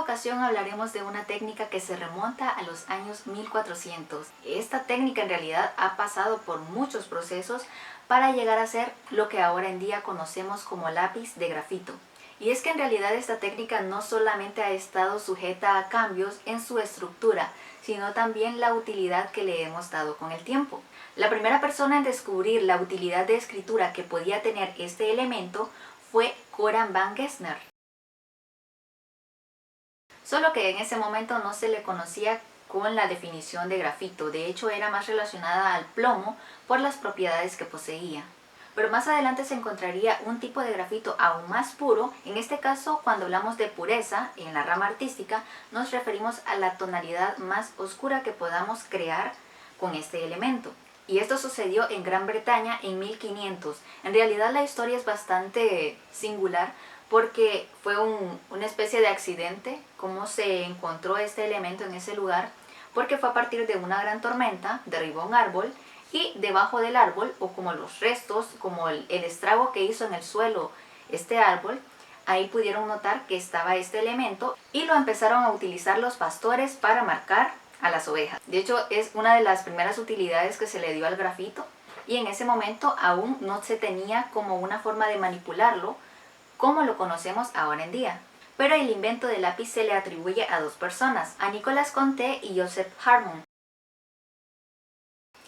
ocasión hablaremos de una técnica que se remonta a los años 1400. Esta técnica en realidad ha pasado por muchos procesos para llegar a ser lo que ahora en día conocemos como lápiz de grafito. Y es que en realidad esta técnica no solamente ha estado sujeta a cambios en su estructura, sino también la utilidad que le hemos dado con el tiempo. La primera persona en descubrir la utilidad de escritura que podía tener este elemento fue Coran van Gessner. Solo que en ese momento no se le conocía con la definición de grafito, de hecho era más relacionada al plomo por las propiedades que poseía. Pero más adelante se encontraría un tipo de grafito aún más puro. En este caso, cuando hablamos de pureza en la rama artística, nos referimos a la tonalidad más oscura que podamos crear con este elemento. Y esto sucedió en Gran Bretaña en 1500. En realidad la historia es bastante singular porque fue una especie de accidente cómo se encontró este elemento en ese lugar, porque fue a partir de una gran tormenta, derribó un árbol y debajo del árbol, o como los restos, como el estrago que hizo en el suelo este árbol, ahí pudieron notar que estaba este elemento y lo empezaron a utilizar los pastores para marcar a las ovejas. De hecho, es una de las primeras utilidades que se le dio al grafito y en ese momento aún no se tenía como una forma de manipularlo como lo conocemos ahora en día. Pero el invento del lápiz se le atribuye a dos personas, a Nicolas Conté y Joseph Harmon.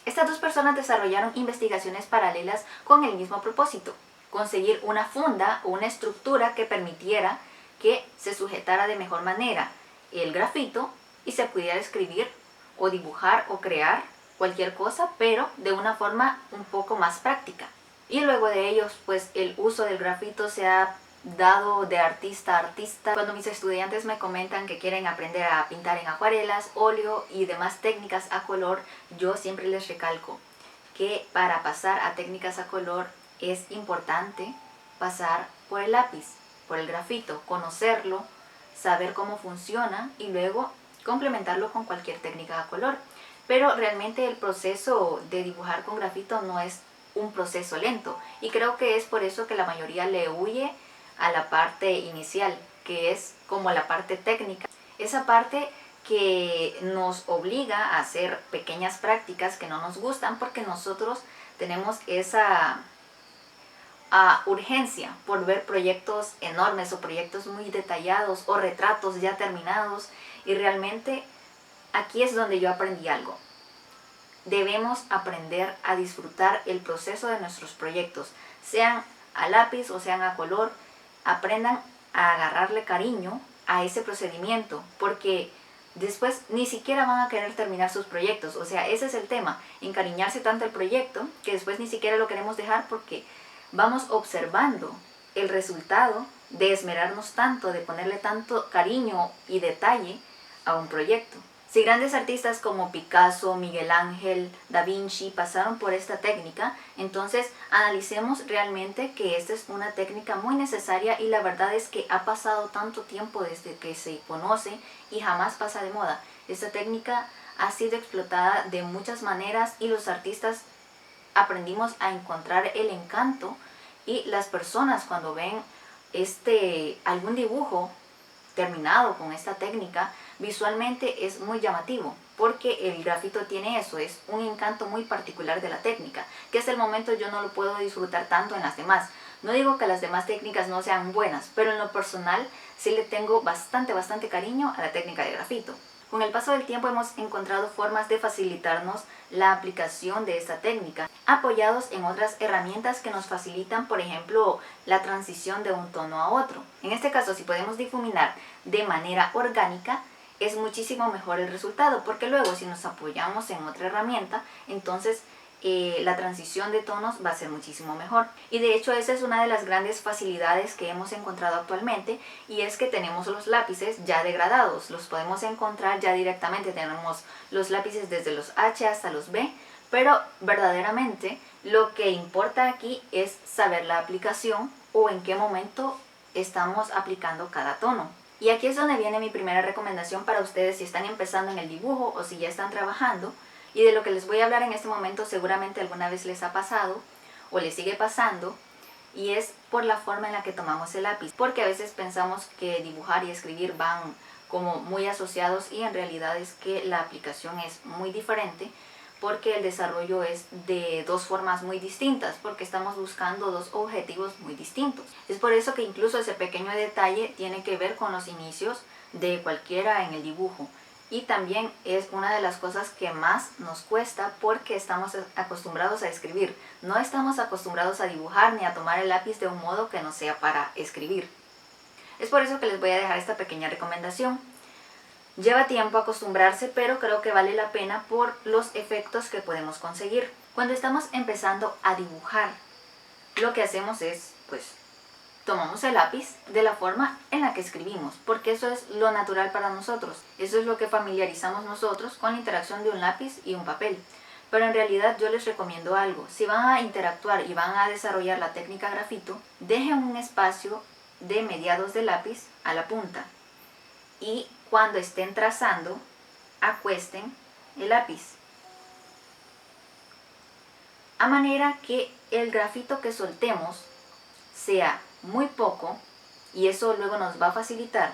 Estas dos personas desarrollaron investigaciones paralelas con el mismo propósito: conseguir una funda o una estructura que permitiera que se sujetara de mejor manera el grafito y se pudiera escribir o dibujar o crear cualquier cosa, pero de una forma un poco más práctica. Y luego de ellos, pues el uso del grafito se ha dado de artista a artista. Cuando mis estudiantes me comentan que quieren aprender a pintar en acuarelas, óleo y demás técnicas a color, yo siempre les recalco que para pasar a técnicas a color es importante pasar por el lápiz, por el grafito, conocerlo, saber cómo funciona y luego complementarlo con cualquier técnica a color. Pero realmente el proceso de dibujar con grafito no es un proceso lento y creo que es por eso que la mayoría le huye a la parte inicial, que es como la parte técnica, esa parte que nos obliga a hacer pequeñas prácticas que no nos gustan porque nosotros tenemos esa urgencia por ver proyectos enormes o proyectos muy detallados o retratos ya terminados, y realmente aquí es donde yo aprendí algo. Debemos aprender a disfrutar el proceso de nuestros proyectos, sean a lápiz o sean a color. Aprendan a agarrarle cariño a ese procedimiento, porque después ni siquiera van a querer terminar sus proyectos. O sea, ese es el tema, encariñarse tanto el proyecto que después ni siquiera lo queremos dejar porque vamos observando el resultado de esmerarnos tanto, de ponerle tanto cariño y detalle a un proyecto. Si grandes artistas como Picasso, Miguel Ángel, Da Vinci pasaron por esta técnica, entonces analicemos realmente que esta es una técnica muy necesaria y la verdad es que ha pasado tanto tiempo desde que se conoce y jamás pasa de moda. Esta técnica ha sido explotada de muchas maneras y los artistas aprendimos a encontrar el encanto, y las personas cuando ven algún dibujo terminado con esta técnica, visualmente es muy llamativo porque el grafito tiene eso, es un encanto muy particular de la técnica, que hasta el momento yo no lo puedo disfrutar tanto en las demás. No digo que las demás técnicas no sean buenas, pero en lo personal sí le tengo bastante cariño a la técnica de grafito. Con el paso del tiempo hemos encontrado formas de facilitarnos la aplicación de esta técnica, apoyados en otras herramientas que nos facilitan, por ejemplo, la transición de un tono a otro. En este caso, si podemos difuminar de manera orgánica, es muchísimo mejor el resultado, porque luego si nos apoyamos en otra herramienta, entonces la transición de tonos va a ser muchísimo mejor. Y de hecho esa es una de las grandes facilidades que hemos encontrado actualmente, y es que tenemos los lápices ya degradados, los podemos encontrar ya directamente. Tenemos los lápices desde los H hasta los B, pero verdaderamente lo que importa aquí es saber la aplicación o en qué momento estamos aplicando cada tono. Y aquí es donde viene mi primera recomendación para ustedes si están empezando en el dibujo o si ya están trabajando. Y de lo que les voy a hablar en este momento seguramente alguna vez les ha pasado o les sigue pasando, y es por la forma en la que tomamos el lápiz. Porque a veces pensamos que dibujar y escribir van como muy asociados, y en realidad es que la aplicación es muy diferente porque el desarrollo es de dos formas muy distintas, porque estamos buscando dos objetivos muy distintos. Es por eso que incluso ese pequeño detalle tiene que ver con los inicios de cualquiera en el dibujo. Y también es una de las cosas que más nos cuesta porque estamos acostumbrados a escribir. No estamos acostumbrados a dibujar ni a tomar el lápiz de un modo que no sea para escribir. Es por eso que les voy a dejar esta pequeña recomendación. Lleva tiempo acostumbrarse, pero creo que vale la pena por los efectos que podemos conseguir. Cuando estamos empezando a dibujar, lo que hacemos es, pues, tomamos el lápiz de la forma en la que escribimos, porque eso es lo natural para nosotros. Eso es lo que familiarizamos nosotros con la interacción de un lápiz y un papel. Pero en realidad yo les recomiendo algo. Si van a interactuar y van a desarrollar la técnica grafito, dejen un espacio de mediados de lápiz a la punta. Y cuando estén trazando, acuesten el lápiz. A manera que el grafito que soltemos sea muy poco, y eso luego nos va a facilitar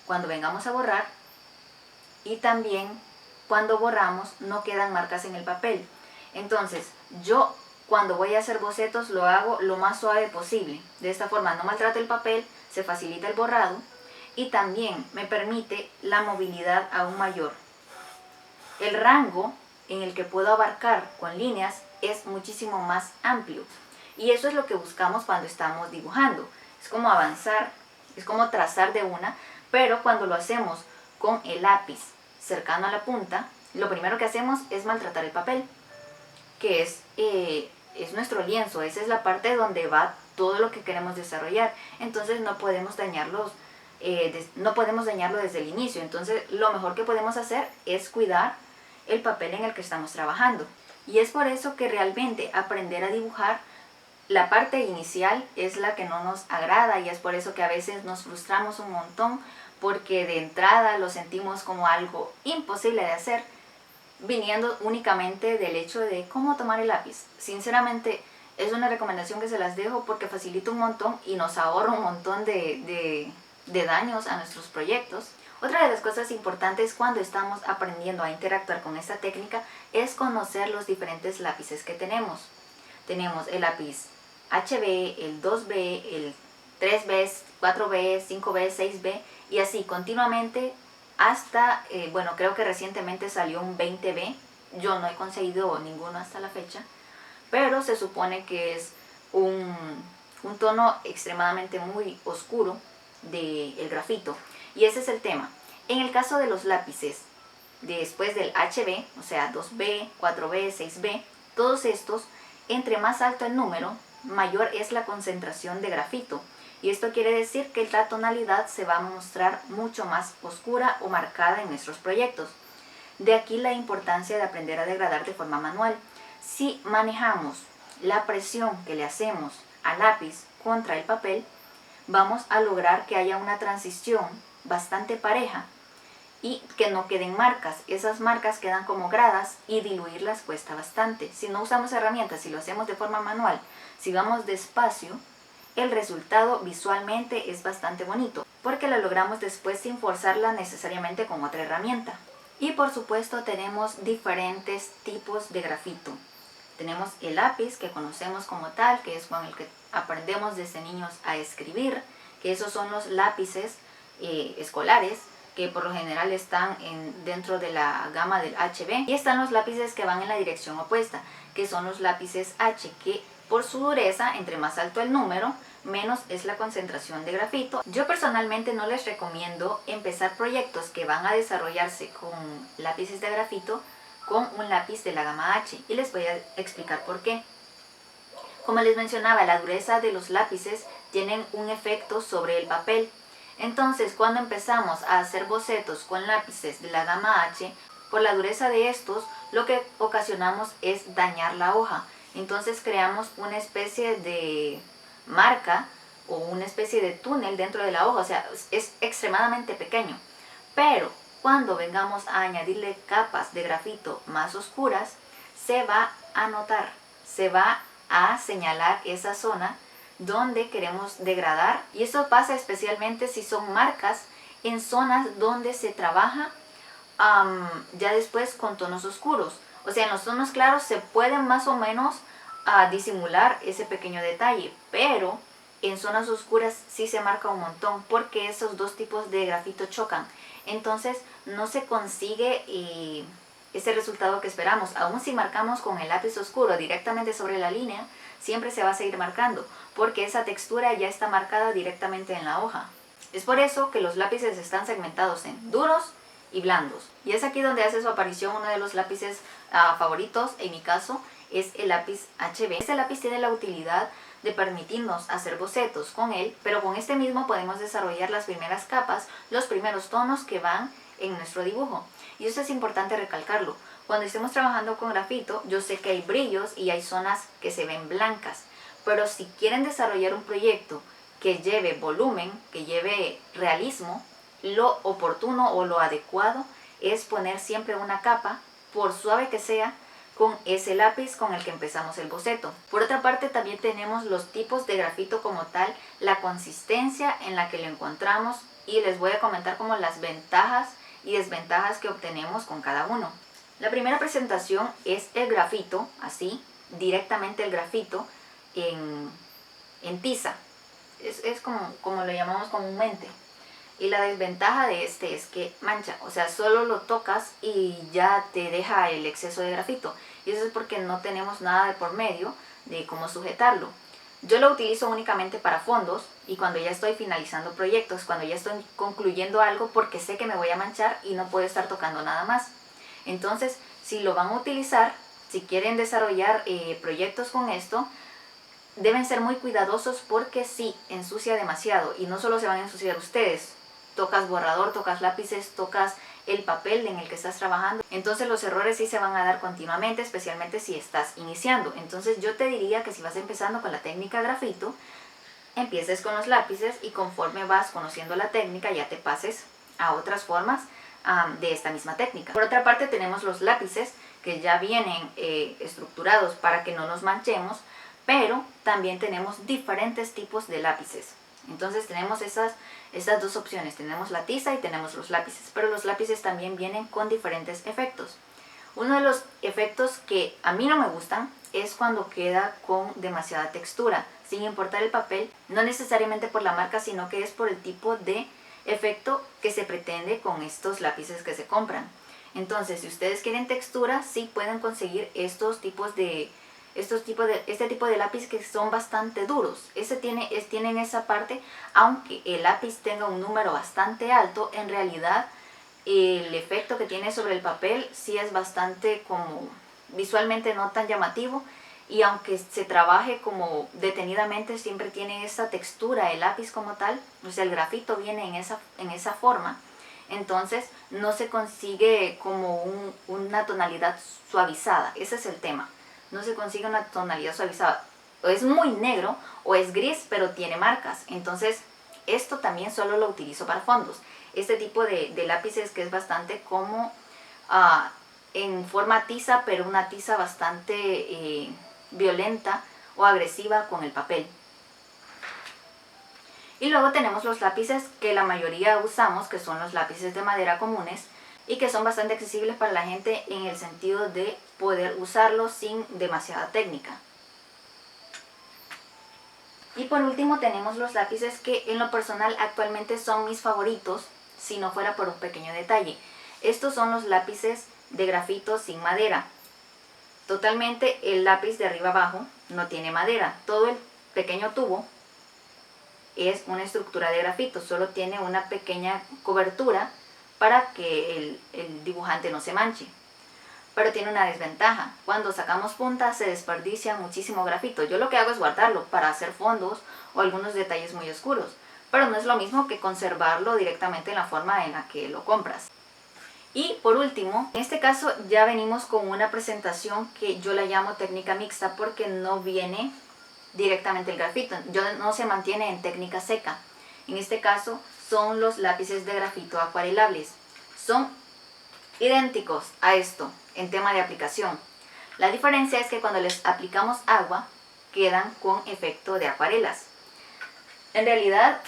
cuando vengamos a borrar, y también cuando borramos no quedan marcas en el papel. Entonces yo cuando voy a hacer bocetos lo hago lo más suave posible. De esta forma no maltrato el papel, se facilita el borrado y también me permite la movilidad aún mayor. El rango en el que puedo abarcar con líneas es muchísimo más amplio. Y eso es lo que buscamos cuando estamos dibujando. Es como avanzar, es como trazar de una, pero cuando lo hacemos con el lápiz cercano a la punta, lo primero que hacemos es maltratar el papel, que es nuestro lienzo. Esa es la parte donde va todo lo que queremos desarrollar. Entonces no podemos dañarlo desde el inicio. Entonces lo mejor que podemos hacer es cuidar el papel en el que estamos trabajando. Y es por eso que realmente aprender a dibujar, la parte inicial es la que no nos agrada, y es por eso que a veces nos frustramos un montón, porque de entrada lo sentimos como algo imposible de hacer, viniendo únicamente del hecho de cómo tomar el lápiz. Sinceramente es una recomendación que se las dejo porque facilita un montón y nos ahorra un montón de daños a nuestros proyectos. Otra de las cosas importantes cuando estamos aprendiendo a interactuar con esta técnica es conocer los diferentes lápices que tenemos. Tenemos el lápiz HB, el 2B, el 3B, 4B, 5B, 6B y así continuamente hasta, bueno, creo que recientemente salió un 20B. Yo no he conseguido ninguno hasta la fecha, pero se supone que es un tono extremadamente muy oscuro del grafito. Y ese es el tema. En el caso de los lápices, después del HB, o sea 2B, 4B, 6B, todos estos, entre más alto el número, mayor es la concentración de grafito. Y esto quiere decir que la tonalidad se va a mostrar mucho más oscura o marcada en nuestros proyectos. De aquí la importancia de aprender a degradar de forma manual. Si manejamos la presión que le hacemos al lápiz contra el papel, vamos a lograr que haya una transición bastante pareja y que no queden marcas. Esas marcas quedan como gradas y diluirlas cuesta bastante. Si no usamos herramientas, si lo hacemos de forma manual, si vamos despacio, el resultado visualmente es bastante bonito porque la logramos después sin forzarla necesariamente con otra herramienta. Y por supuesto tenemos diferentes tipos de grafito. Tenemos el lápiz que conocemos como tal, que es con el que aprendemos desde niños a escribir, que esos son los lápices escolares, que por lo general están dentro de la gama del HB. Y están los lápices que van en la dirección opuesta, que son los lápices H, que por su dureza, entre más alto el número, menos es la concentración de grafito. Yo personalmente no les recomiendo empezar proyectos que van a desarrollarse con lápices de grafito con un lápiz de la gama H, y les voy a explicar por qué. Como les mencionaba, la dureza de los lápices tienen un efecto sobre el papel. Entonces, cuando empezamos a hacer bocetos con lápices de la gama H, por la dureza de estos, lo que ocasionamos es dañar la hoja. Entonces creamos una especie de marca o una especie de túnel dentro de la hoja, o sea, es extremadamente pequeño. Pero cuando vengamos a añadirle capas de grafito más oscuras, se va a notar, se va a señalar esa zona donde queremos degradar, y eso pasa especialmente si son marcas en zonas donde se trabaja ya después con tonos oscuros. O sea, en los tonos claros se pueden más o menos disimular ese pequeño detalle, pero en zonas oscuras sí se marca un montón porque esos dos tipos de grafito chocan. Entonces no se consigue ese resultado que esperamos. Aún si marcamos con el lápiz oscuro directamente sobre la línea, siempre se va a seguir marcando porque esa textura ya está marcada directamente en la hoja. Es por eso que los lápices están segmentados en duros y blandos. Y es aquí donde hace su aparición uno de los lápices favoritos, en mi caso, es el lápiz HB. Este lápiz tiene la utilidad de permitirnos hacer bocetos con él, pero con este mismo podemos desarrollar las primeras capas, los primeros tonos que van en nuestro dibujo. Y eso es importante recalcarlo. Cuando estemos trabajando con grafito, yo sé que hay brillos y hay zonas que se ven blancas, pero si quieren desarrollar un proyecto que lleve volumen, que lleve realismo, lo oportuno o lo adecuado es poner siempre una capa, por suave que sea, con ese lápiz con el que empezamos el boceto. Por otra parte, también tenemos los tipos de grafito como tal, la consistencia en la que lo encontramos, y les voy a comentar como las ventajas y desventajas que obtenemos con cada uno. La primera presentación es el grafito, así, directamente el grafito en tiza. Es como lo llamamos comúnmente. Y la desventaja de este es que mancha, o sea, solo lo tocas y ya te deja el exceso de grafito. Y eso es porque no tenemos nada de por medio de cómo sujetarlo. Yo lo utilizo únicamente para fondos y cuando ya estoy finalizando proyectos, cuando ya estoy concluyendo algo porque sé que me voy a manchar y no puedo estar tocando nada más. Entonces, si lo van a utilizar, si quieren desarrollar proyectos con esto, deben ser muy cuidadosos porque sí, ensucia demasiado y no solo se van a ensuciar ustedes. Tocas borrador, tocas lápices, tocas el papel en el que estás trabajando. Entonces los errores sí se van a dar continuamente, especialmente si estás iniciando. Entonces yo te diría que si vas empezando con la técnica grafito, empieces con los lápices y conforme vas conociendo la técnica ya te pases a otras formas de esta misma técnica. Por otra parte tenemos los lápices que ya vienen estructurados para que no nos manchemos, pero también tenemos diferentes tipos de lápices. Entonces tenemos esas dos opciones, tenemos la tiza y tenemos los lápices, pero los lápices también vienen con diferentes efectos. Uno de los efectos que a mí no me gustan es cuando queda con demasiada textura, sin importar el papel, no necesariamente por la marca, sino que es por el tipo de efecto que se pretende con estos lápices que se compran. Entonces, si ustedes quieren textura, sí pueden conseguir este tipo de lápiz que son bastante duros. Tienen esa parte, aunque el lápiz tenga un número bastante alto, en realidad el efecto que tiene sobre el papel sí es bastante como visualmente no tan llamativo, y aunque se trabaje como detenidamente siempre tiene esa textura el lápiz como tal, o sea el grafito viene en esa forma, entonces no se consigue como una tonalidad suavizada. Ese es el tema, no se consigue una tonalidad suavizada, o es muy negro o es gris pero tiene marcas. Entonces esto también solo lo utilizo para fondos, este tipo de lápices que es bastante como en forma tiza, pero una tiza bastante violenta o agresiva con el papel. Y luego tenemos los lápices que la mayoría usamos, que son los lápices de madera comunes y que son bastante accesibles para la gente en el sentido de poder usarlos sin demasiada técnica. Y por último tenemos los lápices que en lo personal actualmente son mis favoritos, si no fuera por un pequeño detalle. Estos son los lápices de grafito sin madera. Totalmente el lápiz de arriba abajo no tiene madera. Todo el pequeño tubo es una estructura de grafito. Solo tiene una pequeña cobertura para que el dibujante no se manche. Pero tiene una desventaja. Cuando sacamos punta se desperdicia muchísimo grafito. Yo lo que hago es guardarlo para hacer fondos o algunos detalles muy oscuros. Pero no es lo mismo que conservarlo directamente en la forma en la que lo compras. Y por último, en este caso ya venimos con una presentación que yo la llamo técnica mixta porque no viene directamente el grafito, no se mantiene en técnica seca. En este caso son los lápices de grafito acuarelables. Son idénticos a esto en tema de aplicación. La diferencia es que cuando les aplicamos agua quedan con efecto de acuarelas. En realidad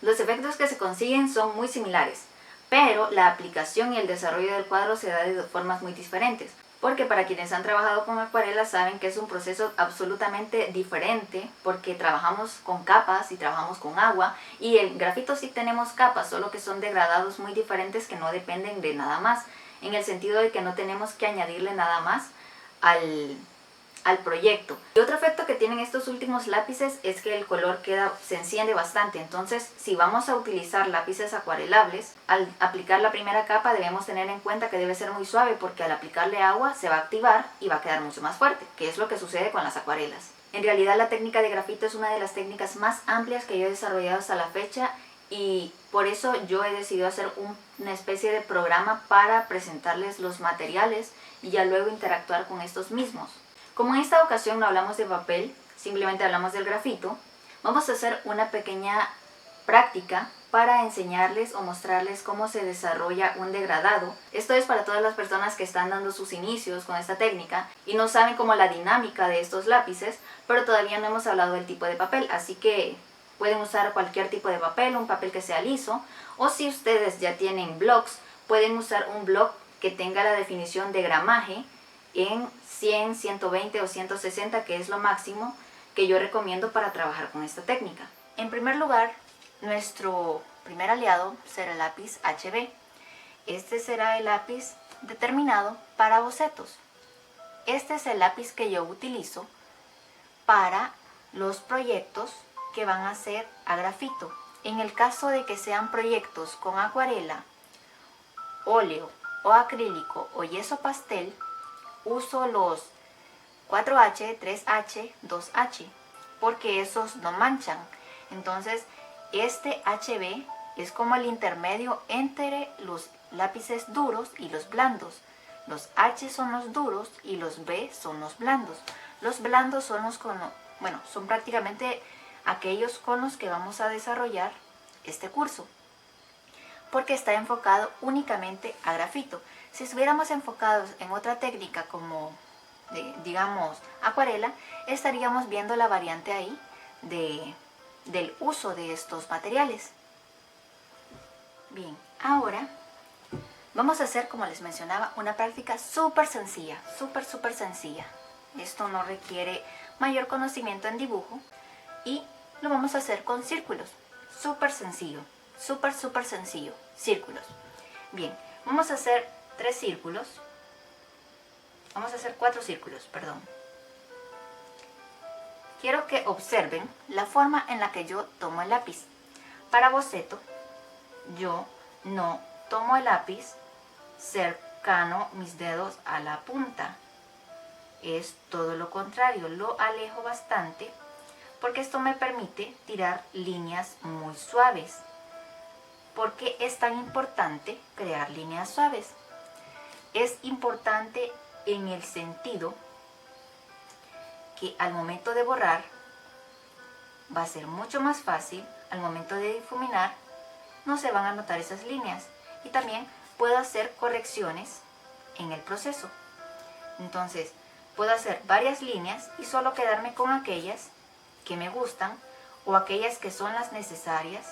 Los efectos que se consiguen son muy similares, pero la aplicación y el desarrollo del cuadro se da de formas muy diferentes. Porque para quienes han trabajado con acuarela saben que es un proceso absolutamente diferente, porque trabajamos con capas y trabajamos con agua, y el grafito sí tenemos capas, solo que son degradados muy diferentes que no dependen de nada más, en el sentido de que no tenemos que añadirle nada más al proyecto. Y otro efecto que tienen estos últimos lápices es que el color se enciende bastante. Entonces, si vamos a utilizar lápices acuarelables, al aplicar la primera capa debemos tener en cuenta que debe ser muy suave, porque al aplicarle agua se va a activar y va a quedar mucho más fuerte, que es lo que sucede con las acuarelas. En realidad la técnica de grafito es una de las técnicas más amplias que yo he desarrollado hasta la fecha, y por eso yo he decidido hacer una especie de programa para presentarles los materiales y ya luego interactuar con estos mismos. Como en esta ocasión no hablamos de papel, simplemente hablamos del grafito, vamos a hacer una pequeña práctica para enseñarles o mostrarles cómo se desarrolla un degradado. Esto es para todas las personas que están dando sus inicios con esta técnica y no saben cómo la dinámica de estos lápices, pero todavía no hemos hablado del tipo de papel, así que pueden usar cualquier tipo de papel, un papel que sea liso, o si ustedes ya tienen blocs, pueden usar un bloc que tenga la definición de gramaje en 100, 120 o 160, que es lo máximo que yo recomiendo para trabajar con esta técnica. En primer lugar, nuestro primer aliado será el lápiz HB. Este será el lápiz determinado para bocetos. Este es el lápiz que yo utilizo para los proyectos que van a ser a grafito. En el caso de que sean proyectos con acuarela, óleo o acrílico o yeso pastel, uso los 4H, 3H, 2H, porque esos no manchan. Entonces, este HB es como el intermedio entre los lápices duros y los blandos. Los H son los duros y los B son los blandos. Los blandos son son prácticamente aquellos con los que vamos a desarrollar este curso, porque está enfocado únicamente a grafito. Si estuviéramos enfocados en otra técnica como, digamos, acuarela, estaríamos viendo la variante ahí del uso de estos materiales. Bien, ahora vamos a hacer, como les mencionaba, una práctica súper sencilla, súper sencilla. Esto no requiere mayor conocimiento en dibujo y lo vamos a hacer con círculos. Súper sencillo, súper sencillo, círculos. Bien, vamos a hacer 3 círculos. Vamos a hacer 4 círculos, perdón. Quiero que observen la forma en la que yo tomo el lápiz. Para boceto, yo no tomo el lápiz cercano mis dedos a la punta. Es todo lo contrario, lo alejo bastante, porque esto me permite tirar líneas muy suaves. ¿Por qué es tan importante crear líneas suaves? Es importante en el sentido que al momento de borrar va a ser mucho más fácil. Al momento de difuminar no se van a notar esas líneas, y también puedo hacer correcciones en el proceso. Entonces puedo hacer varias líneas y solo quedarme con aquellas que me gustan o aquellas que son las necesarias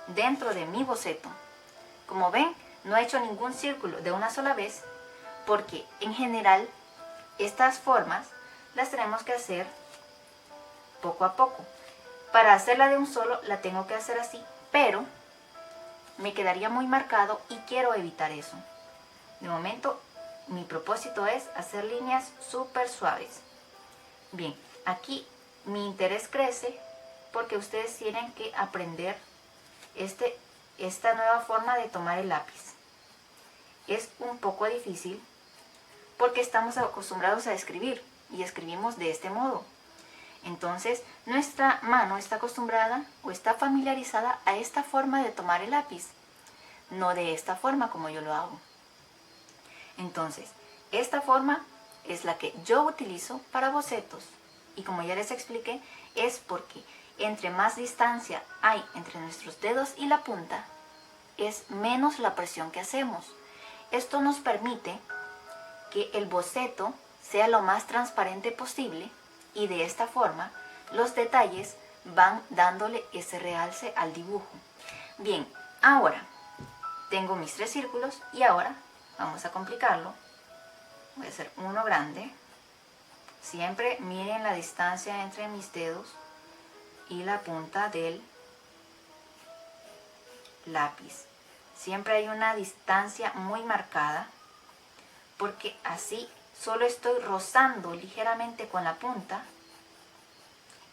dentro de mi boceto. Como ven, no he hecho ningún círculo de una sola vez, porque en general estas formas las tenemos que hacer poco a poco. Para hacerla de un solo la tengo que hacer así, pero me quedaría muy marcado y quiero evitar eso. De momento mi propósito es hacer líneas súper suaves. Bien, aquí mi interés crece porque ustedes tienen que aprender esta nueva forma de tomar el lápiz. Es un poco difícil porque estamos acostumbrados a escribir y escribimos de este modo. Entonces nuestra mano está acostumbrada o está familiarizada a esta forma de tomar el lápiz, no de esta forma como yo lo hago. Entonces, esta forma es la que yo utilizo para bocetos, y como ya les expliqué, es porque entre más distancia hay entre nuestros dedos y la punta, es menos la presión que hacemos. Esto nos permite que el boceto sea lo más transparente posible, y de esta forma los detalles van dándole ese realce al dibujo. Bien, ahora tengo mis 3 círculos y ahora vamos a complicarlo. Voy a hacer uno grande. Siempre miren la distancia entre mis dedos y la punta del lápiz. Siempre hay una distancia muy marcada porque así solo estoy rozando ligeramente con la punta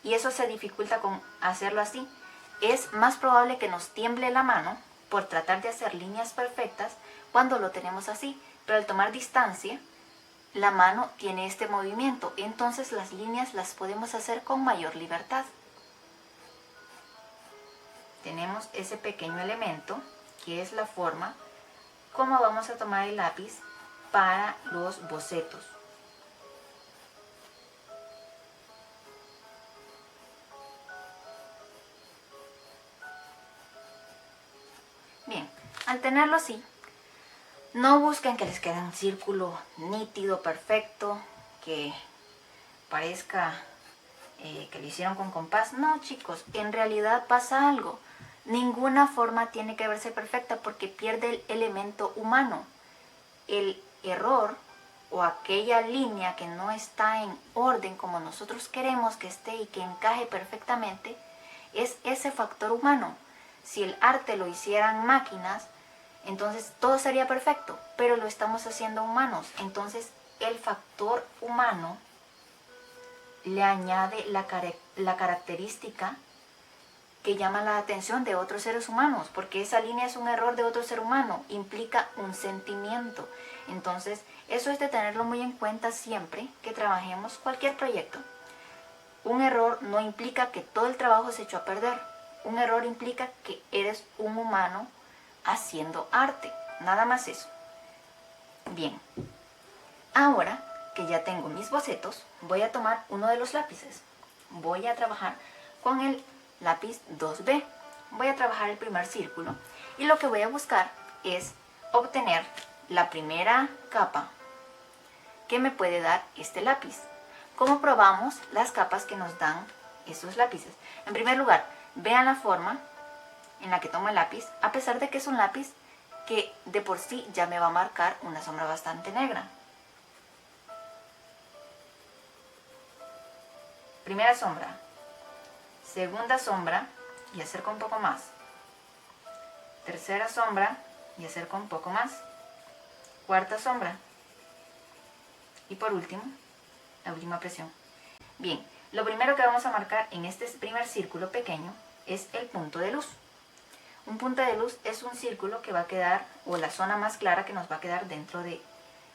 y eso se dificulta con hacerlo así. Es más probable que nos tiemble la mano por tratar de hacer líneas perfectas cuando lo tenemos así, pero al tomar distancia la mano tiene este movimiento, entonces las líneas las podemos hacer con mayor libertad. Tenemos ese pequeño elemento que es la forma como vamos a tomar el lápiz para los bocetos. Bien, al tenerlo así, no busquen que les quede un círculo nítido, perfecto, que parezca que lo hicieron con compás. No, chicos, en realidad pasa algo. Ninguna forma tiene que verse perfecta porque pierde el elemento humano. El error o aquella línea que no está en orden como nosotros queremos que esté y que encaje perfectamente, es ese factor humano. Si el arte lo hicieran máquinas, entonces todo sería perfecto, pero lo estamos haciendo humanos. Entonces el factor humano le añade la característica que llama la atención de otros seres humanos, porque esa línea es un error de otro ser humano, implica un sentimiento. Entonces, eso es de tenerlo muy en cuenta siempre que trabajemos cualquier proyecto. Un error no implica que todo el trabajo se echó a perder. Un error implica que eres un humano haciendo arte. Nada más eso. Bien, ahora que ya tengo mis bocetos, voy a tomar uno de los lápices. Voy a trabajar con el lápiz 2B. Voy a trabajar el primer círculo y lo que voy a buscar es obtener la primera capa que me puede dar este lápiz. ¿Cómo probamos las capas que nos dan esos lápices? En primer lugar, vean la forma en la que tomo el lápiz, a pesar de que es un lápiz que de por sí ya me va a marcar una sombra bastante negra. Primera sombra, segunda sombra y acerco un poco más, tercera sombra y acerco un poco más, cuarta sombra y por último, la última presión. Bien, lo primero que vamos a marcar en este primer círculo pequeño es el punto de luz. Un punto de luz es un círculo que va a quedar, o la zona más clara que nos va a quedar dentro de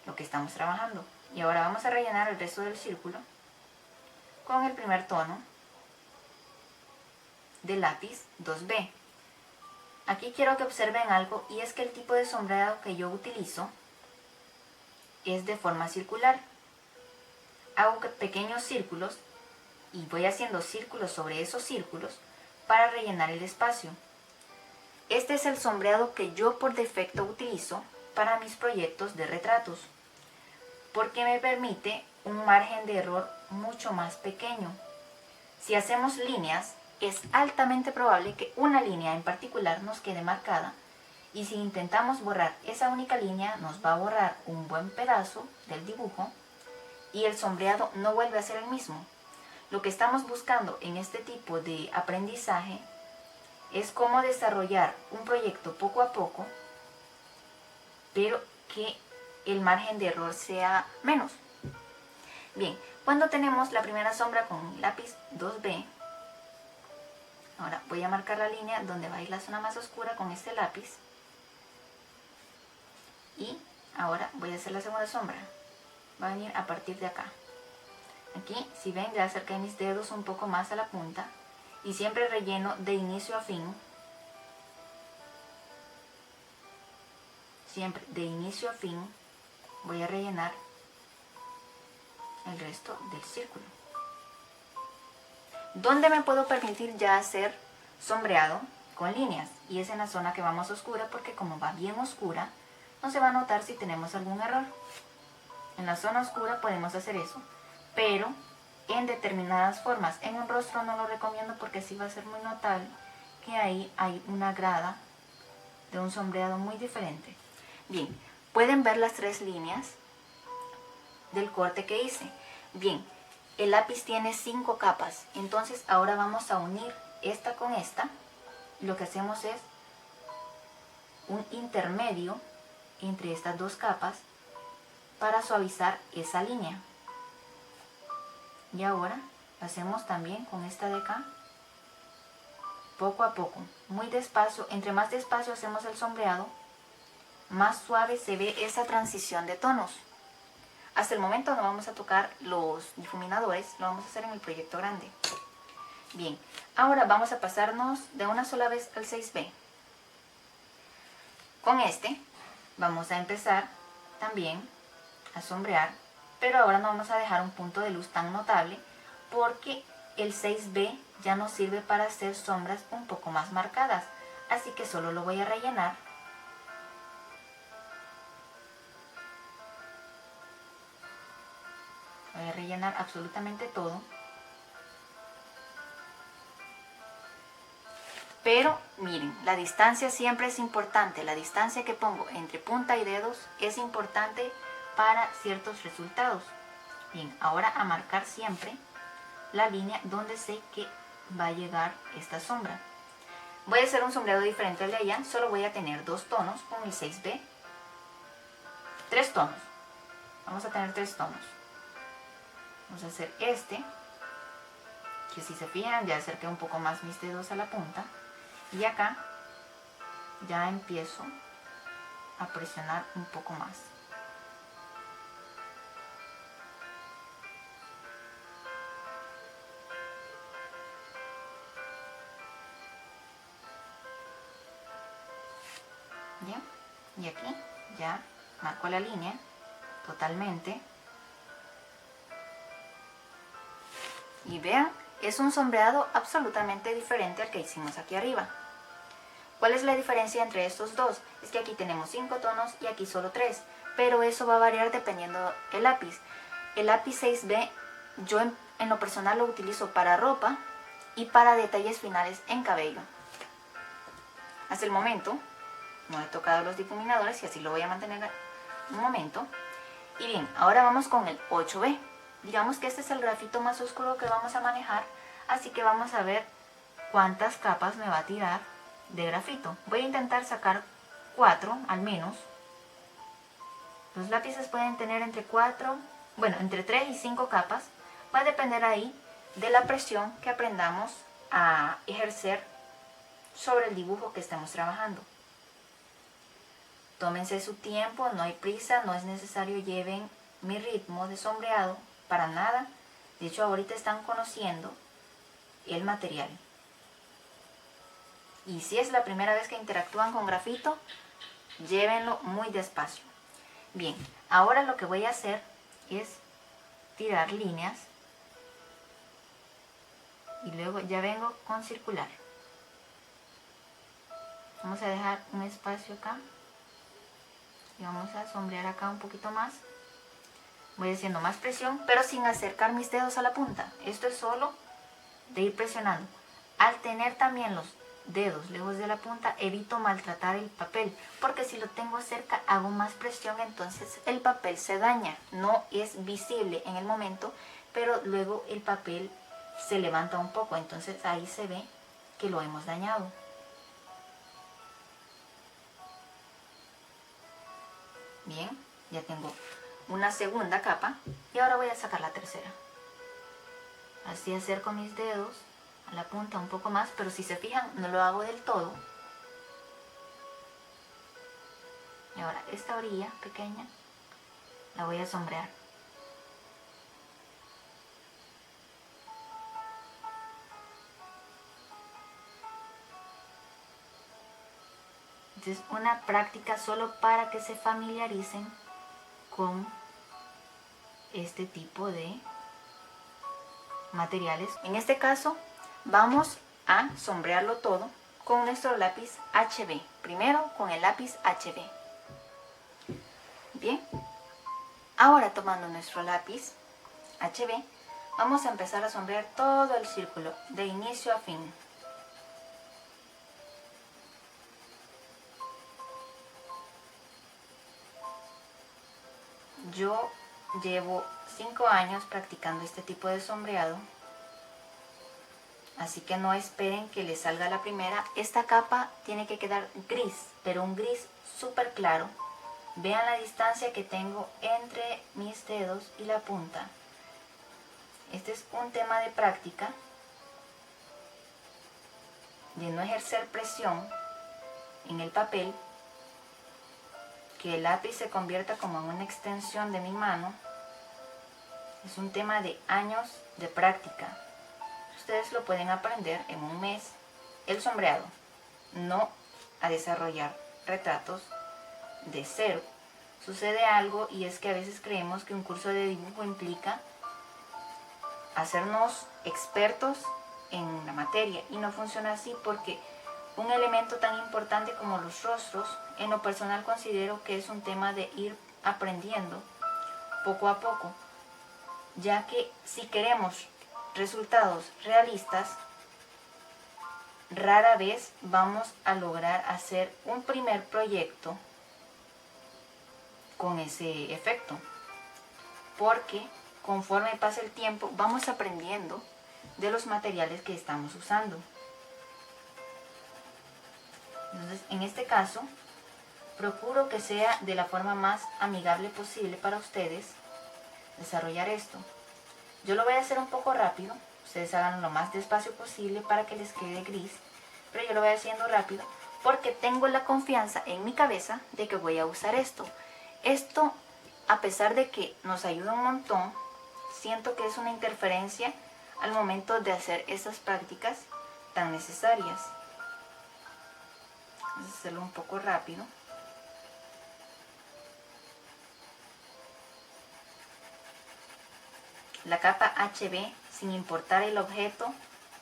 lo que estamos trabajando. Y ahora vamos a rellenar el resto del círculo con el primer tono del lápiz 2B. Aquí quiero que observen algo y es que el tipo de sombreado que yo utilizo es de forma circular. Hago pequeños círculos y voy haciendo círculos sobre esos círculos para rellenar el espacio. Este es el sombreado que yo por defecto utilizo para mis proyectos de retratos, porque me permite un margen de error mucho más pequeño. Si hacemos líneas, es altamente probable que una línea en particular nos quede marcada y si intentamos borrar esa única línea nos va a borrar un buen pedazo del dibujo y el sombreado no vuelve a ser el mismo. Lo que estamos buscando en este tipo de aprendizaje es cómo desarrollar un proyecto poco a poco, pero que el margen de error sea menos. Bien, cuando tenemos la primera sombra con lápiz 2B, ahora voy a marcar la línea donde va a ir la zona más oscura con este lápiz. Y ahora voy a hacer la segunda sombra. Va a venir a partir de acá. Aquí, si ven, ya acerqué mis dedos un poco más a la punta. Y siempre relleno de inicio a fin. Siempre de inicio a fin voy a rellenar el resto del círculo. ¿Dónde me puedo permitir ya hacer sombreado con líneas? Y es en la zona que va más oscura porque como va bien oscura, no se va a notar si tenemos algún error. En la zona oscura podemos hacer eso, pero en determinadas formas. En un rostro no lo recomiendo porque sí va a ser muy notable que ahí hay una grada de un sombreado muy diferente. Bien, pueden ver las 3 líneas del corte que hice. Bien, el lápiz tiene 5 capas, entonces ahora vamos a unir esta con esta. Lo que hacemos es un intermedio entre estas 2 capas para suavizar esa línea. Y ahora hacemos también con esta de acá, poco a poco, muy despacio. Entre más despacio hacemos el sombreado, más suave se ve esa transición de tonos. Hasta el momento no vamos a tocar los difuminadores, lo vamos a hacer en el proyecto grande. Bien, ahora vamos a pasarnos de una sola vez al 6B. Con este vamos a empezar también a sombrear, pero ahora no vamos a dejar un punto de luz tan notable porque el 6B ya nos sirve para hacer sombras un poco más marcadas, así que solo lo voy a rellenar. Voy a rellenar absolutamente todo. Pero miren, la distancia siempre es importante. La distancia que pongo entre punta y dedos es importante para ciertos resultados. Bien, ahora a marcar siempre la línea donde sé que va a llegar esta sombra. Voy a hacer un sombreado diferente al de allá. Solo voy a tener 2 tonos con el 6B. 3 tonos. Vamos a tener 3 tonos. Vamos a hacer este, que si se fijan ya acerqué un poco más mis dedos a la punta. Y acá ya empiezo a presionar un poco más. ¿Ya? Y aquí ya marco la línea totalmente. Y vean, es un sombreado absolutamente diferente al que hicimos aquí arriba. ¿Cuál es la diferencia entre estos dos? Es que aquí tenemos 5 tonos y aquí solo 3, pero eso va a variar dependiendo del lápiz. El lápiz 6B yo en lo personal lo utilizo para ropa y para detalles finales en cabello. Hasta el momento no he tocado los difuminadores y así lo voy a mantener un momento. Y bien, ahora vamos con el 8B. Digamos que este es el grafito más oscuro que vamos a manejar, así que vamos a ver cuántas capas me va a tirar de grafito. Voy a intentar sacar 4 al menos. Los lápices pueden tener entre 3 y 5 capas. Va a depender ahí de la presión que aprendamos a ejercer sobre el dibujo que estemos trabajando. Tómense su tiempo, no hay prisa, no es necesario lleven mi ritmo de sombreado, para nada. De hecho, ahorita están conociendo el material. Y si es la primera vez que interactúan con grafito, llévenlo muy despacio. Bien, ahora lo que voy a hacer es tirar líneas y luego ya vengo con circular. Vamos a dejar un espacio acá y vamos a sombrear acá un poquito más. Voy haciendo más presión, pero sin acercar mis dedos a la punta. Esto es solo de ir presionando. Al tener también los dedos lejos de la punta, evito maltratar el papel, porque si lo tengo cerca hago más presión, entonces el papel se daña. No es visible en el momento, pero luego el papel se levanta un poco, entonces ahí se ve que lo hemos dañado. Bien, ya tengo una segunda capa y ahora voy a sacar la tercera. Así acerco mis dedos a la punta un poco más, pero si se fijan no lo hago del todo. Y ahora esta orilla pequeña la voy a sombrear. Entonces, una práctica solo para que se familiaricen con este tipo de materiales. En este caso vamos a sombrearlo todo con nuestro lápiz HB. Primero con el lápiz HB. Bien, ahora tomando nuestro lápiz HB vamos a empezar a sombrear todo el círculo, de inicio a fin. Yo llevo 5 años practicando este tipo de sombreado, así que no esperen que les salga la primera. Esta capa tiene que quedar gris, pero un gris súper claro. Vean la distancia que tengo entre mis dedos y la punta. Este es un tema de práctica, de no ejercer presión en el papel, que el lápiz se convierta como en una extensión de mi mano. Es un tema de años de práctica. Ustedes lo pueden aprender en un mes, el sombreado, no a desarrollar retratos de cero. Sucede algo, y es que a veces creemos que un curso de dibujo implica hacernos expertos en la materia, y no funciona así, porque un elemento tan importante como los rostros, en lo personal considero que es un tema de ir aprendiendo poco a poco, ya que si queremos resultados realistas, rara vez vamos a lograr hacer un primer proyecto con ese efecto, porque conforme pasa el tiempo vamos aprendiendo de los materiales que estamos usando. Entonces, en este caso, procuro que sea de la forma más amigable posible para ustedes desarrollar esto. Yo lo voy a hacer un poco rápido, ustedes hagan lo más despacio posible para que les quede gris, pero yo lo voy haciendo rápido porque tengo la confianza en mi cabeza de que voy a usar esto. Esto, a pesar de que nos ayuda un montón, siento que es una interferencia al momento de hacer estas prácticas tan necesarias. Vamos a hacerlo un poco rápido. La capa HB, sin importar el objeto,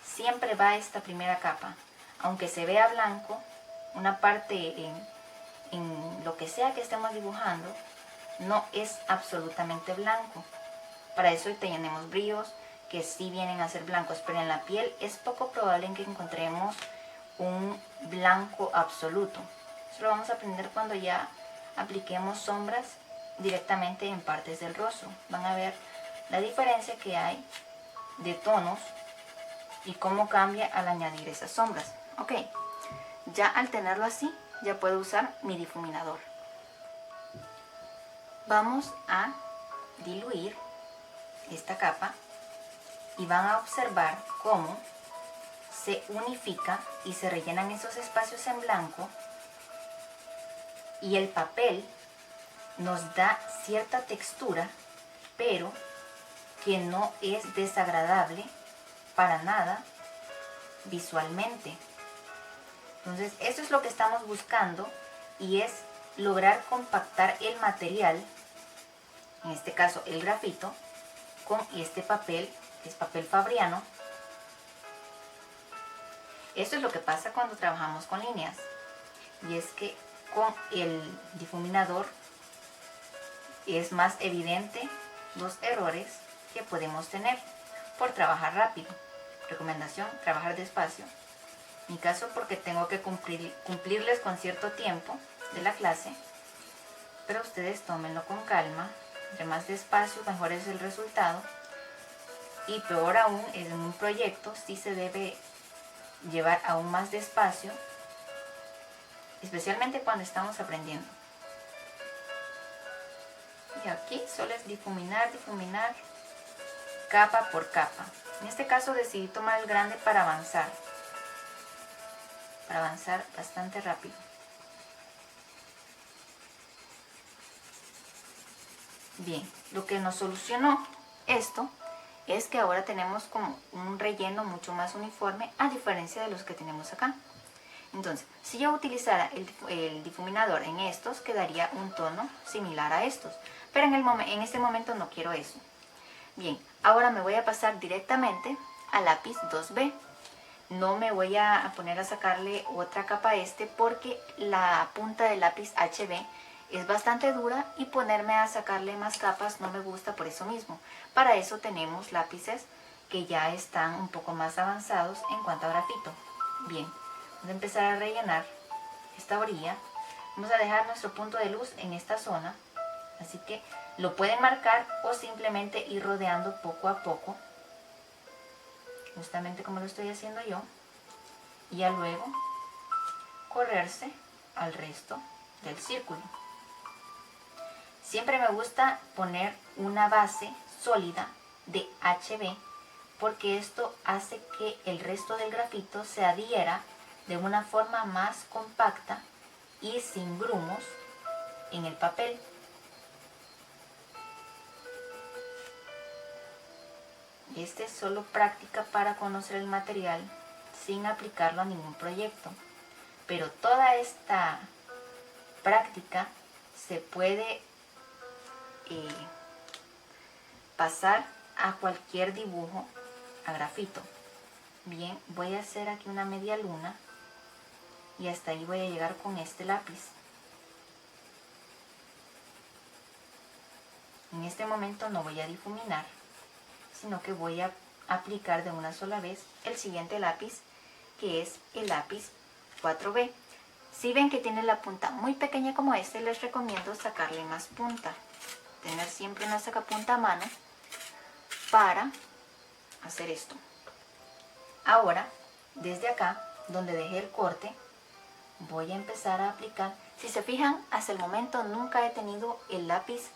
siempre va a esta primera capa. Aunque se vea blanco, una parte en lo que sea que estemos dibujando, no es absolutamente blanco. Para eso tenemos brillos que sí vienen a ser blancos, pero en la piel es poco probable que encontremos un blanco absoluto. Eso lo vamos a aprender cuando ya apliquemos sombras directamente en partes del rostro. Van a ver la diferencia que hay de tonos y cómo cambia al añadir esas sombras. Ok, ya al tenerlo así, ya puedo usar mi difuminador. Vamos a diluir esta capa y van a observar cómo se unifica y se rellenan esos espacios en blanco, y el papel nos da cierta textura, pero que no es desagradable para nada visualmente. Entonces, eso es lo que estamos buscando, y es lograr compactar el material, en este caso el grafito, con este papel, que es papel fabriano. Esto es lo que pasa cuando trabajamos con líneas, y es que con el difuminador es más evidente los errores que podemos tener por trabajar rápido. Recomendación: trabajar despacio. En mi caso, porque tengo que cumplirles con cierto tiempo de la clase, pero ustedes tómenlo con calma. Entre más despacio, mejor es el resultado, y peor aún, en un proyecto sí se debe llevar aún más despacio, especialmente cuando estamos aprendiendo. Y aquí solo es difuminar, difuminar, capa por capa. En este caso decidí tomar el grande para avanzar bastante rápido. Bien, lo que nos solucionó esto es que ahora tenemos como un relleno mucho más uniforme, a diferencia de los que tenemos acá. Entonces, si yo utilizara el difuminador en estos, quedaría un tono similar a estos, pero en este momento no quiero eso. Bien, ahora me voy a pasar directamente al lápiz 2B. No me voy a poner a sacarle otra capa a este, porque la punta del lápiz HB es bastante dura y ponerme a sacarle más capas no me gusta por eso mismo. Para eso tenemos lápices que ya están un poco más avanzados en cuanto a grafito. Bien, vamos a empezar a rellenar esta orilla. Vamos a dejar nuestro punto de luz en esta zona, así que lo pueden marcar o simplemente ir rodeando poco a poco, justamente como lo estoy haciendo yo, y ya luego correrse al resto del círculo. Siempre me gusta poner una base sólida de HB porque esto hace que el resto del grafito se adhiera de una forma más compacta y sin grumos en el papel. Este es solo práctica para conocer el material sin aplicarlo a ningún proyecto. Pero toda esta práctica se puede pasar a cualquier dibujo a grafito. Bien, voy a hacer aquí una media luna y hasta ahí voy a llegar con este lápiz. En este momento no voy a difuminar, sino que voy a aplicar de una sola vez el siguiente lápiz, que es el lápiz 4B. Si ven que tiene la punta muy pequeña como este, les recomiendo sacarle más punta. Tener siempre una sacapunta a mano para hacer esto. Ahora, desde acá, donde dejé el corte, voy a empezar a aplicar. Si se fijan, hasta el momento nunca he tenido el lápiz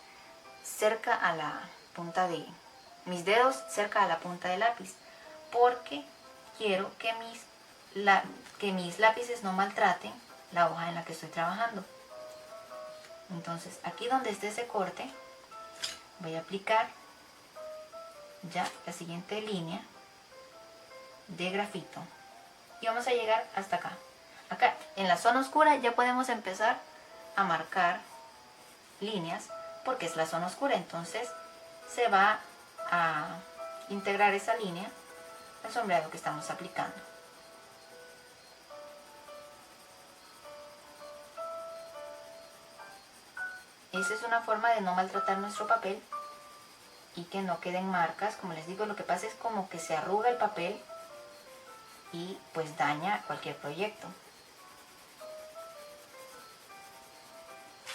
cerca a la punta de mis dedos, cerca a la punta del lápiz, porque quiero que mis lápices no maltraten la hoja en la que estoy trabajando. Entonces, aquí donde esté ese corte, voy a aplicar ya la siguiente línea de grafito y vamos a llegar hasta acá. Acá en la zona oscura ya podemos empezar a marcar líneas porque es la zona oscura, entonces se va a integrar esa línea al sombreado que estamos aplicando. Esa es una forma de no maltratar nuestro papel y que no queden marcas. Como les digo, lo que pasa es como que se arruga el papel y pues daña cualquier proyecto.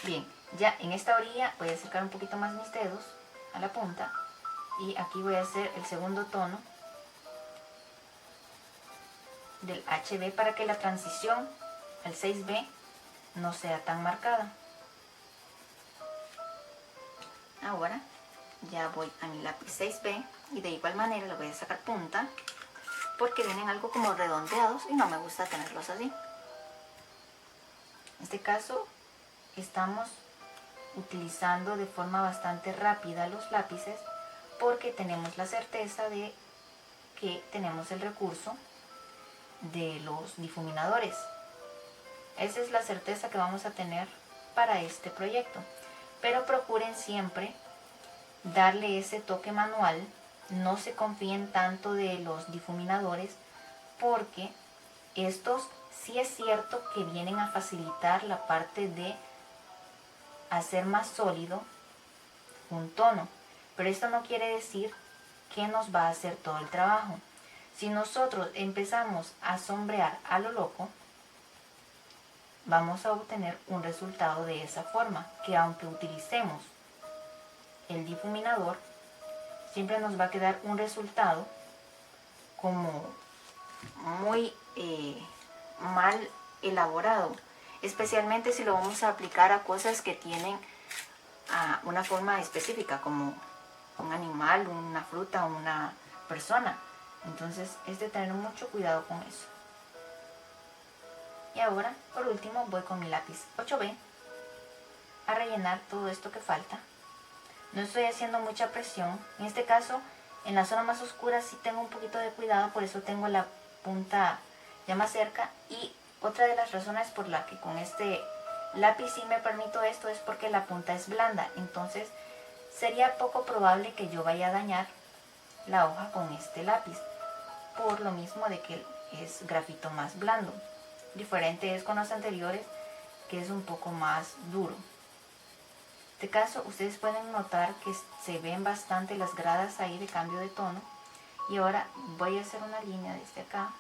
Bien, ya en esta orilla voy a acercar un poquito más mis dedos a la punta y aquí voy a hacer el segundo tono del HB para que la transición al 6B no sea tan marcada. Ahora ya voy a mi lápiz 6B y de igual manera le voy a sacar punta porque vienen algo como redondeados y no me gusta tenerlos así. En este caso estamos utilizando de forma bastante rápida los lápices porque tenemos la certeza de que tenemos el recurso de los difuminadores. Esa es la certeza que vamos a tener para este proyecto. Pero procuren siempre darle ese toque manual, no se confíen tanto de los difuminadores porque estos sí es cierto que vienen a facilitar la parte de hacer más sólido un tono, pero esto no quiere decir que nos va a hacer todo el trabajo. Si nosotros empezamos a sombrear a lo loco, vamos a obtener un resultado de esa forma, que aunque utilicemos el difuminador, siempre nos va a quedar un resultado como muy mal elaborado, especialmente si lo vamos a aplicar a cosas que tienen una forma específica, como un animal, una fruta, una persona. Entonces es de tener mucho cuidado con eso. Y ahora, por último, voy con mi lápiz 8B a rellenar todo esto que falta. No estoy haciendo mucha presión. En este caso, en la zona más oscura sí tengo un poquito de cuidado, por eso tengo la punta ya más cerca. Y otra de las razones por la que con este lápiz sí me permito esto es porque la punta es blanda. Entonces sería poco probable que yo vaya a dañar la hoja con este lápiz, por lo mismo de que es grafito más blando. Diferente es con los anteriores, que es un poco más duro. este caso ustedes pueden notar que se ven bastante las gradas ahí de cambio de tono. Y ahora voy a hacer una línea desde acá,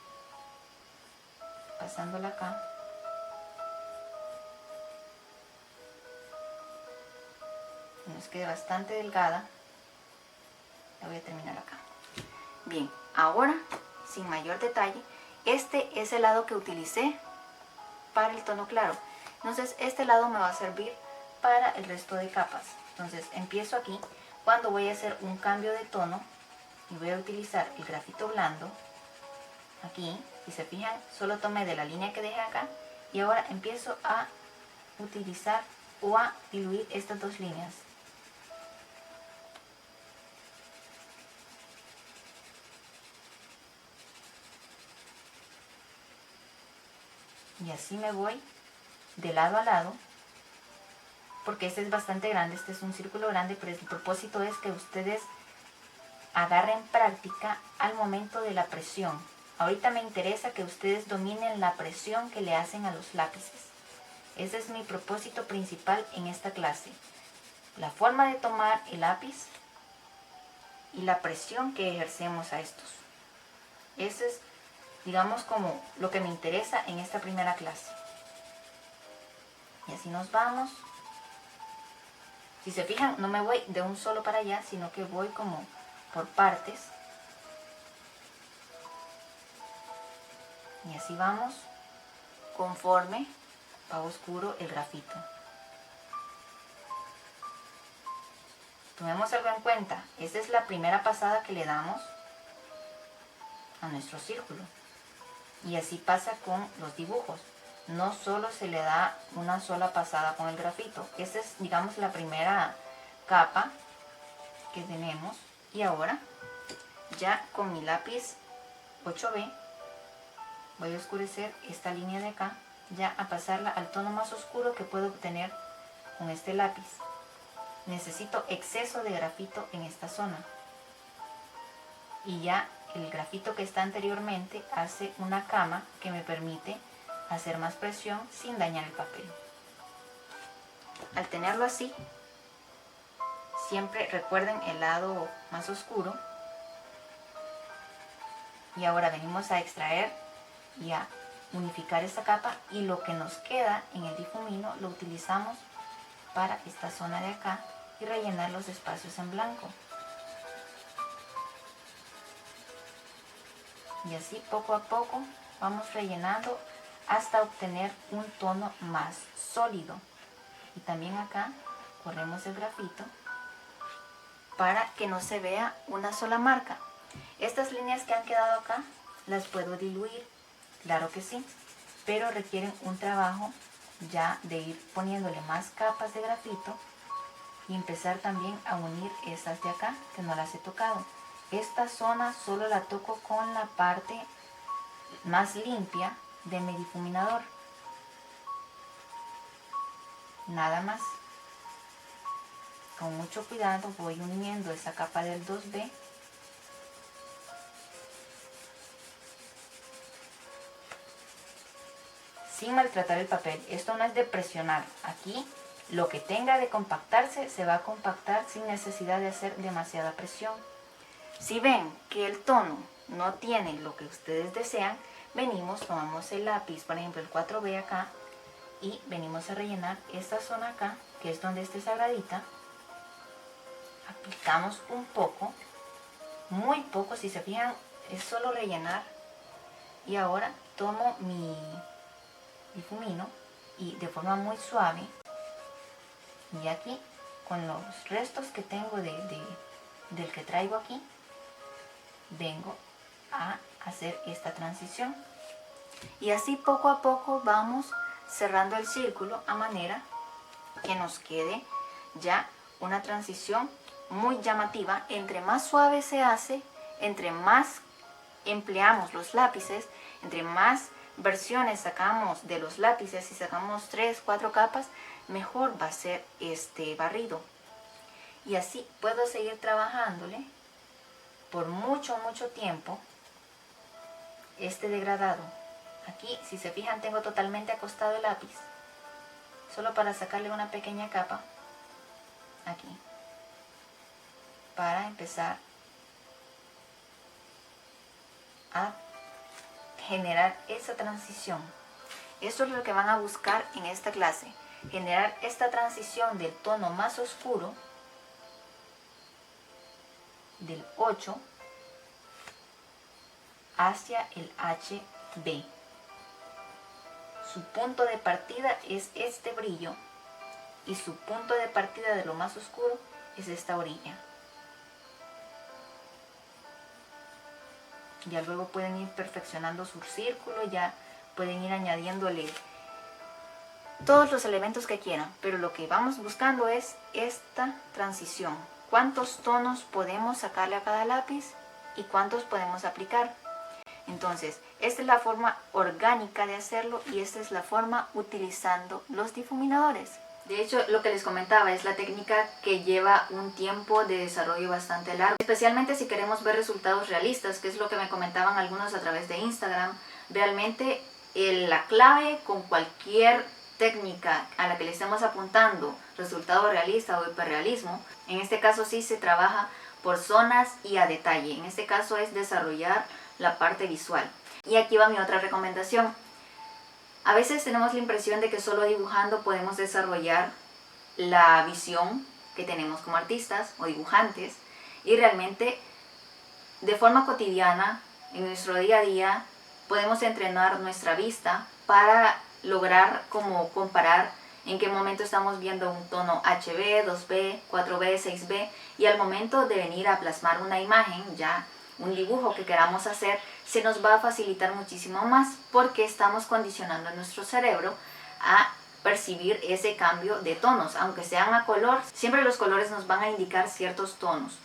pasándola acá. Nos quede bastante delgada. La voy a terminar acá. Bien, ahora, sin mayor detalle, este es el lado que utilicé para el tono claro. Entonces este lado me va a servir para el resto de capas. Entonces empiezo aquí. Cuando voy a hacer un cambio de tono y voy a utilizar el grafito blando, aquí, si se fijan, solo tomé de la línea que dejé acá y ahora empiezo a utilizar o a diluir estas dos líneas. Y así me voy de lado a lado, porque este es bastante grande, este es un círculo grande, pero el propósito es que ustedes agarren práctica al momento de la presión. Ahorita me interesa que ustedes dominen la presión que le hacen a los lápices. Ese es mi propósito principal en esta clase. La forma de tomar el lápiz y la presión que ejercemos a estos. Ese es, digamos, como lo que me interesa en esta primera clase. Y así nos vamos. Si se fijan, no me voy de un solo para allá, sino que voy como por partes. Y así vamos conforme va oscuro el grafito. Tomemos algo en cuenta. Esta es la primera pasada que le damos a nuestro círculo. Y así pasa con los dibujos. No solo se le da una sola pasada con el grafito. Esta es, digamos, la primera capa que tenemos. Y ahora, ya con mi lápiz 8B, voy a oscurecer esta línea de acá, ya a pasarla al tono más oscuro que puedo obtener con este lápiz. Necesito exceso de grafito en esta zona. Y ya el grafito que está anteriormente hace una cama que me permite hacer más presión sin dañar el papel. Al tenerlo así, siempre recuerden el lado más oscuro. Y ahora venimos a extraer y a unificar esta capa, y lo que nos queda en el difumino lo utilizamos para esta zona de acá y rellenar los espacios en blanco. Y así poco a poco vamos rellenando hasta obtener un tono más sólido. Y también acá corremos el grafito para que no se vea una sola marca. Estas líneas que han quedado acá las puedo diluir, claro que sí, pero requieren un trabajo ya de ir poniéndole más capas de grafito y empezar también a unir estas de acá que no las he tocado. Esta zona solo la toco con la parte más limpia de mi difuminador, nada más. Con mucho cuidado voy uniendo esa capa del 2B sin maltratar el papel. Esto no es de presionar. Aquí lo que tenga de compactarse se va a compactar sin necesidad de hacer demasiada presión. Si ven que el tono no tiene lo que ustedes desean, venimos, tomamos el lápiz, por ejemplo el 4B acá, y venimos a rellenar esta zona acá, que es donde está sagradita. Aplicamos un poco, muy poco, si se fijan, es solo rellenar. Y ahora tomo mi difumino y de forma muy suave, y aquí con los restos que tengo del que traigo aquí, vengo a hacer esta transición. Y así poco a poco vamos cerrando el círculo a manera que nos quede ya una transición muy llamativa. Entre más suave se hace, entre más empleamos los lápices, entre más versiones sacamos de los lápices, si sacamos 3, 4 capas, mejor va a ser este barrido. Y así puedo seguir trabajándole por mucho tiempo este degradado. Aquí, si se fijan, tengo totalmente acostado el lápiz, solo para sacarle una pequeña capa. aquí, para empezar a generar esa transición. Esto es lo que van a buscar en esta clase, generar esta transición del tono más oscuro, del 8, hacia el HB. Su punto de partida es este brillo y su punto de partida de lo más oscuro es esta orilla. Ya luego pueden ir perfeccionando su círculo, ya pueden ir añadiéndole todos los elementos que quieran, pero lo que vamos buscando es esta transición. ¿Cuántos tonos podemos sacarle a cada lápiz y cuántos podemos aplicar? Entonces, esta es la forma orgánica de hacerlo y esta es la forma utilizando los difuminadores. De hecho, lo que les comentaba es la técnica que lleva un tiempo de desarrollo bastante largo, especialmente si queremos ver resultados realistas, que es lo que me comentaban algunos a través de Instagram. Realmente la clave con cualquier técnica a la que le estemos apuntando, resultado realista o hiperrealismo, en este caso sí se trabaja por zonas y a detalle. En este caso es desarrollar la parte visual. Y aquí va mi otra recomendación. A veces tenemos la impresión de que solo dibujando podemos desarrollar la visión que tenemos como artistas o dibujantes, y realmente de forma cotidiana, en nuestro día a día, podemos entrenar nuestra vista para lograr como comparar en qué momento estamos viendo un tono HB, 2B, 4B, 6B, y al momento de venir a plasmar una imagen, ya un dibujo que queramos hacer, se nos va a facilitar muchísimo más porque estamos condicionando a nuestro cerebro a percibir ese cambio de tonos. Aunque sean a color, siempre los colores nos van a indicar ciertos tonos.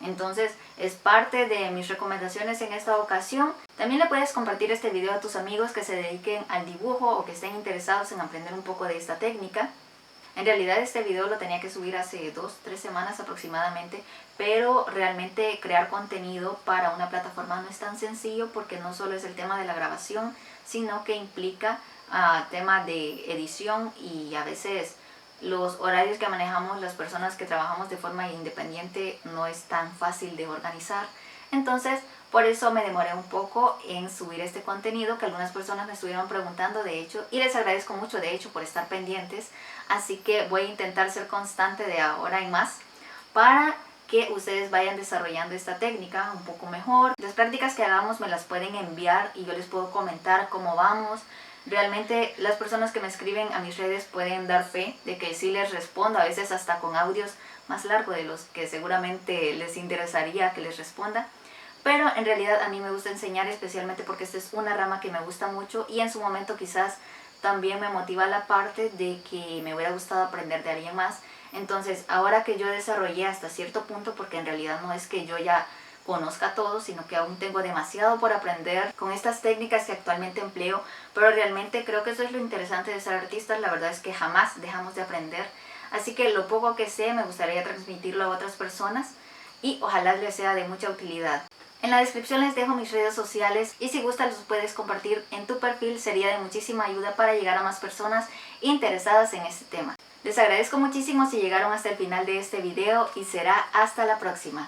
Entonces es parte de mis recomendaciones en esta ocasión. También le puedes compartir este video a tus amigos que se dediquen al dibujo o que estén interesados en aprender un poco de esta técnica. En realidad este video lo tenía que subir hace 2-3 semanas aproximadamente, pero realmente crear contenido para una plataforma no es tan sencillo porque no solo es el tema de la grabación, sino que implica tema de edición, y a veces los horarios que manejamos las personas que trabajamos de forma independiente no es tan fácil de organizar. Entonces, por eso me demoré un poco en subir este contenido, que algunas personas me estuvieron preguntando de hecho, y les agradezco mucho de hecho por estar pendientes. Así que voy a intentar ser constante de ahora en más para que ustedes vayan desarrollando esta técnica un poco mejor. Las prácticas que hagamos me las pueden enviar y yo les puedo comentar cómo vamos. Realmente las personas que me escriben a mis redes pueden dar fe de que sí les respondo, a veces hasta con audios más largos de los que seguramente les interesaría que les responda. Pero en realidad a mí me gusta enseñar, especialmente porque esta es una rama que me gusta mucho y en su momento quizás también me motiva la parte de que me hubiera gustado aprender de alguien más. Entonces ahora que yo desarrollé hasta cierto punto, porque en realidad no es que yo ya conozca todo, sino que aún tengo demasiado por aprender con estas técnicas que actualmente empleo, pero realmente creo que eso es lo interesante de ser artistas. La verdad es que jamás dejamos de aprender, así que lo poco que sé me gustaría transmitirlo a otras personas y ojalá les sea de mucha utilidad. En la descripción les dejo mis redes sociales y si gustas los puedes compartir en tu perfil, sería de muchísima ayuda para llegar a más personas interesadas en este tema. Les agradezco muchísimo si llegaron hasta el final de este video y será hasta la próxima.